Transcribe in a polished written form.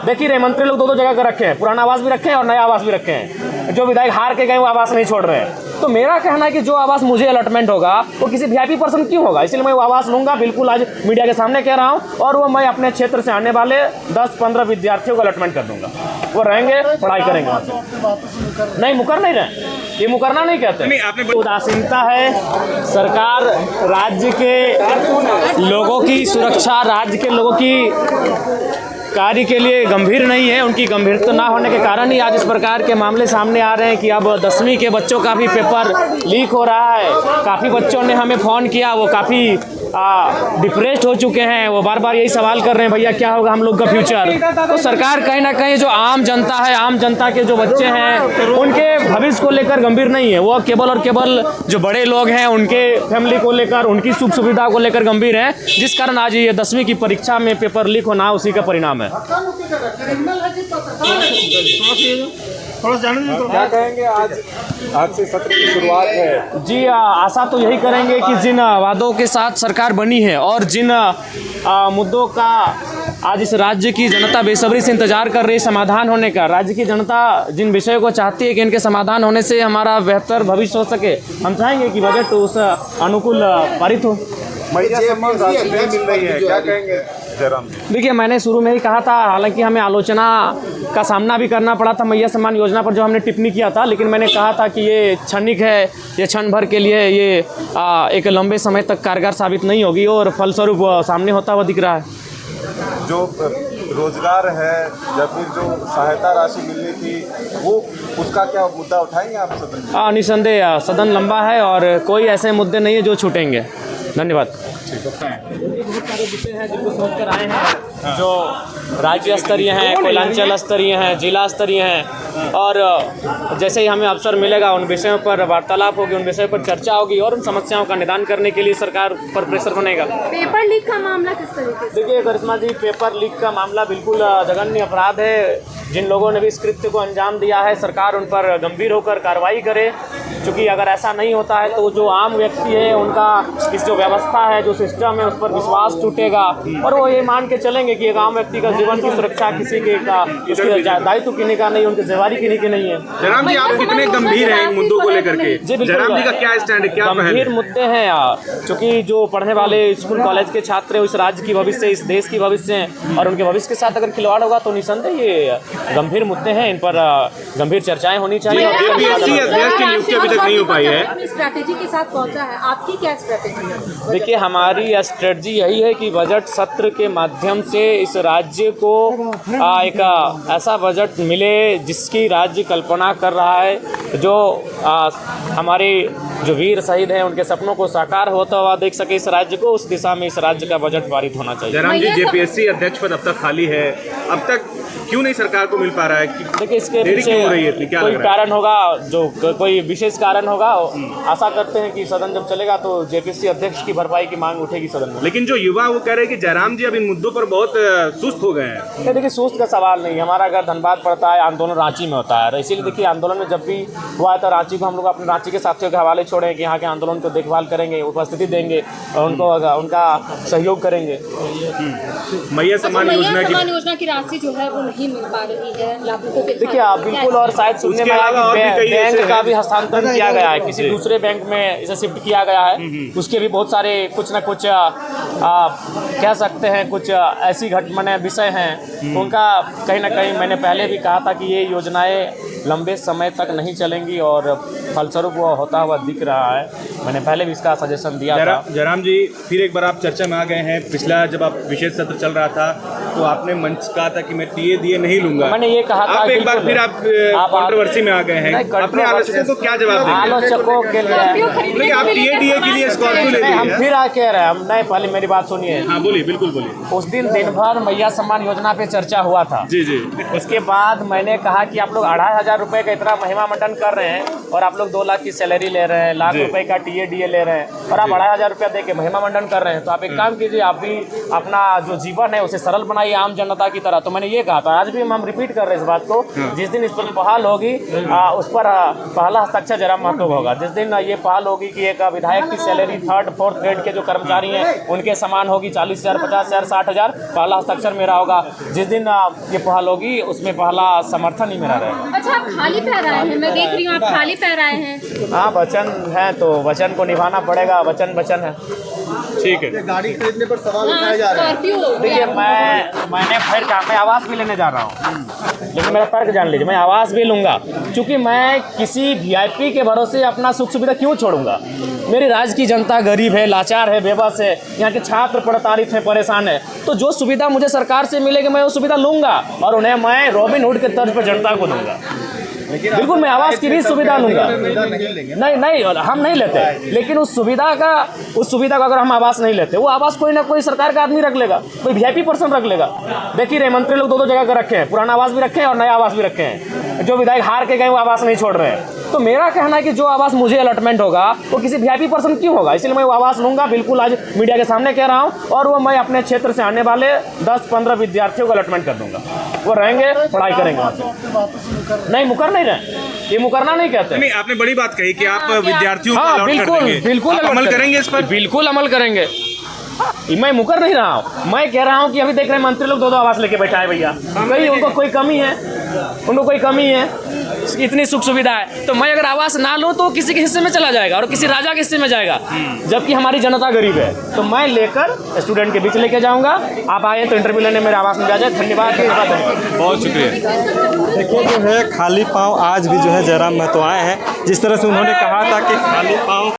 देख ही रहे मंत्री लोग दो जगह कर रखे हैं, पुराना आवास भी रखे हैं और नया आवास भी रखे हैं। जो विधायक हार के गए वो आवास नहीं छोड़ रहे हैं। तो मेरा कहना है कि जो आवास मुझे अलॉटमेंट होगा वो किसी वीआईपी पर्सन क्यों होगा, इसलिए मैं वो आवास लूंगा। बिल्कुल आज मीडिया के सामने कह रहा हूँ, और वो मैं अपने क्षेत्र से आने वाले 10-15 विद्यार्थियों को अलॉटमेंट कर दूंगा। वो रहेंगे, पढ़ाई करेंगे। नहीं, मुकर नहीं रहे, ये मुकरना नहीं कहते। उदासीनता है सरकार राज्य के लोगों की सुरक्षा, राज्य के लोगों की कार्य के लिए गंभीर नहीं है। उनकी गंभीरता ना होने के कारण ही आज इस प्रकार के मामले सामने आ रहे हैं कि अब 10वीं के बच्चों का भी पेपर लीक हो रहा है। काफ़ी बच्चों ने हमें फ़ोन किया, वो काफ़ी डिप्रेस्ड हो चुके हैं। वो बार बार यही सवाल कर रहे हैं, भैया क्या होगा हम लोग का फ्यूचर। तो सरकार कहीं ना कहीं जो आम जनता है, आम जनता के जो बच्चे हैं, उनके भविष्य को लेकर गंभीर नहीं है। वो केवल और केवल जो बड़े लोग हैं उनके फैमिली को लेकर, उनकी सुख सुविधा को लेकर गंभीर है, जिस कारण आज ये 10वीं की परीक्षा में पेपर लीक होना उसी का परिणाम है। क्या कहेंगे, आज से सत्र की शुरुआत है। जी, आशा तो यही करेंगे कि जिन वादों के साथ सरकार बनी है और जिन मुद्दों का आज इस राज्य की जनता बेसब्री से इंतजार कर रही है समाधान होने का, राज्य की जनता जिन विषयों को चाहती है कि इनके समाधान होने से हमारा बेहतर भविष्य हो सके, हम चाहेंगे कि बजट उस अनुकूल पारित हो। मैया सम्मान राशि नहीं मिल रही है, क्या कहेंगे जयराम जी? देखिए, मैंने शुरू में ही कहा था, हालांकि हमें आलोचना का सामना भी करना पड़ा था मैया सम्मान योजना पर जो हमने टिप्पणी किया था, लेकिन मैंने कहा था कि ये क्षणिक है, ये क्षण भर के लिए, ये एक लंबे समय तक कारगर साबित नहीं होगी और फलस्वरूप सामने होता हुआ दिख रहा है। जो रोजगार है या फिर जो सहायता राशि मिलनी थी, वो उसका क्या मुद्दा उठाएंगे आप सदन में? निसंदेह सदन लंबा है और कोई ऐसे मुद्दे नहीं है जो छूटेंगे। धन्यवाद। बहुत सारे विषय हैं जिनको सोचकर आए हैं, जो राज्य स्तरीय हैं, कोई अंचल स्तरीय हैं, जिला स्तरीय हैं, और जैसे ही हमें अवसर मिलेगा उन विषयों पर वार्तालाप होगी, उन विषयों पर चर्चा होगी और उन समस्याओं का निदान करने के लिए सरकार पर प्रेशर बनेगा। पेपर लीक का मामला किस तरीके से? देखिए करिश्मा जी, पेपर लीक का मामला बिल्कुल जघन्य अपराध है। जिन लोगों ने भी इस कृत्य को अंजाम दिया है, सरकार उन पर गंभीर होकर कार्रवाई करे, क्योंकि अगर ऐसा नहीं होता है तो जो आम व्यक्ति है उनका इस जो व्यवस्था है, जो सिस्टम है, उस पर विश्वास टूटेगा और वो ये मान के चलेंगे कि एक आम व्यक्ति का जीवन की सुरक्षा किसी के का उसके दायित्व किन्हीं का नहीं, उनकी जिम्मेदारी किन्हीं की नहीं है। जयराम जी, आप कितने गंभीर हैं इन मुद्दों को लेकर के? जी बिल्कुल, जयराम जी का क्या स्टैंड है, क्या गंभीर मुद्दे हैं, क्योंकि जो पढ़ने वाले स्कूल कॉलेज के छात्र इस राज्य की भविष्य, इस देश की भविष्य हैं और उनके भविष्य के साथ अगर खिलवाड़ होगा तो निसंदेह ये गंभीर मुद्दे हैं। इन पर गंभीर चर्चाएं होनी चाहिए। जेपीएससी अध्यक्ष की नियुक्ति अभी तक नहीं हो पाई है। स्ट्रैटेजी के साथ पहुंचा है, आपकी क्या स्ट्रैटेजी है? देखिए, हमारी स्ट्रेटजी यही है कि बजट सत्र के माध्यम से इस राज्य को एक ऐसा बजट मिले जिसकी राज्य कल्पना कर रहा है, जो हमारे जो वीर शहीद हैं उनके सपनों को साकार होता हुआ देख सके इस राज्य को। उस दिशा में इस राज्य का बजट पारित होना चाहिए। जयराम जी, जेपीएससी अध्यक्ष पद अब तक खाली है, अब तक क्यों नहीं सरकार को मिल पा रहा है? देखिए, इसके देरी पीछे क्यों हो रही है? क्या कोई लग रहा है? कारण होगा, जो कोई विशेष कारण होगा। आशा करते हैं कि सदन जब चलेगा तो जेपीएससी अध्यक्ष की भरपाई की मांग उठेगी सदन में। लेकिन जो युवा वो कह रहे हैं कि जयराम जी अब इन मुद्दों पर बहुत सुस्त हो गए हैं। देखिए, सुस्त का सवाल नहीं, हमारा अगर धनबाद पड़ता है, आंदोलन रांची में होता है, इसीलिए देखिए आंदोलन में जब भी हुआ था रांची को हम लोग अपने रांची के साथियों के हवाले छोड़े कि यहाँ के आंदोलन को देखभाल करेंगे, उपस्थिति देंगे और उनको उनका सहयोग करेंगे। मैया सम्मान योजना की राशि जो है वो नहीं मिल पा रही है लाभुकों के। देखिए, बिल्कुल, और शायद सुनने में आया कि बैंक का भी हस्तांतरण किया गया है, किसी दूसरे बैंक में इसे शिफ्ट किया गया है। उसके भी बहुत सारे कुछ ना कुछ कह सकते हैं, कुछ ऐसी घटनाएं विषय हैं उनका कहीं ना कहीं मैंने पहले भी कहा था कि ये योजनाएं लंबे समय तक नहीं चलेंगी और फलस्वरूप वो होता हुआ दिख रहा है। मैंने पहले भी इसका सजेशन दिया था। जयराम जी, फिर एक बार आप चर्चा में आ गए हैं। पिछला जब आप विशेष सत्र चल रहा था तो आपने मंच कहा था कि मैं टीए दिए नहीं लूंगा। मैंने ये कहा था, आप एक बार फिर आप कंट्रोवर्सी में आ गए हैं। अपने आलोचकों को क्या जवाब देंगे? आलोचकों के लिए आप टीए के लिए स्कॉर्पियो ले हम लिए। फिर कह रहे हैं, हम नहीं, पहले मेरी बात सुनिए। हाँ बोलिए, बिल्कुल बोलिए। उस दिन भर मैया सम्मान योजना पे चर्चा हुआ था। जी जी। उसके बाद मैंने कहा कि आप लोग 2500 रुपये का इतना महिमा मंडन कर रहे हैं और आप लोग 2 लाख की सैलरी ले रहे हैं, लाख रुपए का टीए ये डीए ले रहे हैं और आप 2,500 रुपया दे के महिमा मंडन कर रहे हैं, तो आप एक काम कीजिए, आप भी अपना जो जीवन है उसे सरल बनाइए आम जनता की तरह। तो मैंने ये कहा था, आज भी हम रिपीट कर रहे हैं इस बात को, जिस दिन इस पर बहाल होगी उस पर पहला हस्ताक्षर जयराम महतो होगा। जिस दिन ये पहल होगी कि एक विधायक की सैलरी 3rd 4th ग्रेड के जो कर्मचारी हैं उनके समान होगी, 40,000, 50,000, 60,000, पहला हस्ताक्षर मेरा होगा। जिस दिन ये पहल होगी उसमें पहला समर्थन ही मेरा रहेगा। अच्छा, आप खाली पैर आए हैं, मैं देख रही हूँ आप खाली पैर आए हैं। हाँ, वचन है तो वचन को निभाना पड़ेगा, वचन है। ठीक है। गाड़ी खरीदने पर सवाल उठाए जा रहे हैं। स्कॉर्पियो देखिए, मैंने फिर कहा मैं आवास भी लेने जा रहा हूँ, लेकिन मेरा तर्क जान लीजिए, मैं आवास भी लूँगा, क्योंकि मैं किसी वीआईपी के भरोसे अपना सुख सुविधा क्यों छोड़ूंगा। मेरी राज्य की जनता गरीब है, लाचार है, बेबस है, यहाँ के छात्र प्रताड़ित हैं, परेशान है, तो जो सुविधा मुझे सरकार से मिलेगी मैं वो सुविधा लूँगा और उन्हें मैं रॉबिन हुड के तर्ज पर जनता को दूंगा। बिल्कुल, मैं आवास की भी सुविधा लूंगा। नहीं, हम नहीं लेते, लेकिन उस सुविधा को अगर हम आवास नहीं लेते, वो आवास कोई ना कोई सरकार का आदमी रख लेगा, कोई वीआईपी पर्सन रख लेगा। देखिए रहे मंत्री लोग 2-2 जगह का रखे हैं, पुराना आवास भी रखे हैं और नया आवास भी रखे हैं। जो विधायक हार के गए वो आवास नहीं छोड़ रहे हैं। तो मेरा कहना है कि जो आवास मुझे अलॉटमेंट होगा वो किसी वीआईपी पर्सन क्यों होगा, इसलिए मैं वो आवास लूंगा। बिल्कुल आज मीडिया के सामने कह रहा हूँ, और वो मैं अपने क्षेत्र से आने वाले 10-15 विद्यार्थियों को अलॉटमेंट कर दूंगा। वो रहेंगे, पढ़ाई करेंगे वहाँ से। नहीं, मुकर नहीं रहे, ये मुकरना नहीं कहते। नहीं, आपने बड़ी बात कही कि आप विद्यार्थियों को हाँ, अलॉट कर देंगे। बिल्कुल आप अमल करेंगे इस पर? बिल्कुल अमल करेंगे। मैं मुकर नहीं रहा हूँ, मैं कह रहा हूँ कि अभी देख रहे हैं मंत्री लोग 2-2 आवास लेके बैठा है भैया, कहीं उनको कोई कमी है, इतनी सुख सुविधा है, तो मैं अगर आवास ना लूँ तो किसी के हिस्से में चला जाएगा और किसी राजा के हिस्से में जाएगा, जबकि हमारी जनता गरीब है। तो मैं लेकर स्टूडेंट के बीच लेके जाऊँगा। आप आए तो इंटरव्यू लेने मेरे आवास में जा जाए। धन्यवाद। बहुत शुक्रिया। देखिए, जो है खाली पाँव आज भी जो है जयराम महतो आए हैं। जिस तरह से उन्होंने कहा था कि खाली पाँव